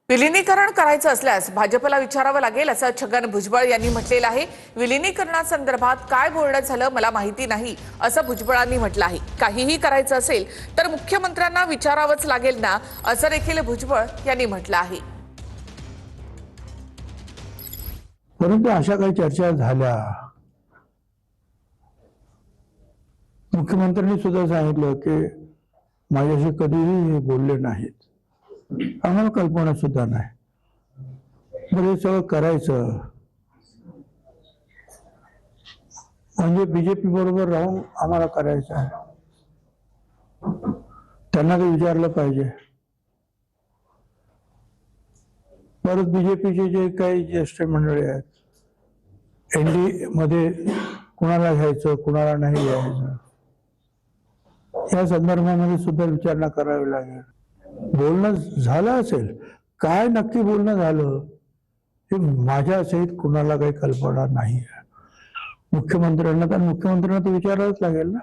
विलिनीकरण करायचं असल्यास भाजपला विचारावं लागेल असं छगन भुजबळ यांनी म्हटलेलं आहे। विलिनीकरणासंदर्भात काय बोलणं झालं मला माहिती नाही असं भुजबळांनी म्हटलं आहे। काहीही करायचं असेल तर मुख्यमंत्र्यांना विचारावंच लागेल ना असं देखील भुजबळ यांनी म्हटलं आहे। परंतु अशा काही चर्चा झाल्या, मुख्यमंत्र्यांनी सुद्धा सांगितलं की माझ्याशी कधीही बोलले नाहीत, आम्हाला कल्पना सुद्धा नाही। हे सगळं करायचं म्हणजे बीजेपी बरोबर राहून आम्हाला करायचं आहे, त्यांना ते विचारलं पाहिजे। परत बीजेपीचे जे काही ज्येष्ठ मंडळी आहेत, एनडी मध्ये कुणाला घ्यायचं कुणाला नाही घ्यायचं या संदर्भामध्ये सुद्धा विचारणा करावी लागेल। बोलणं झालं असेल, काय नक्की बोलणं झालं हे माझ्या सहित कुणाला काही कल्पना नाही आहे। मुख्यमंत्र्यांना तर विचारावंच लागेल ना।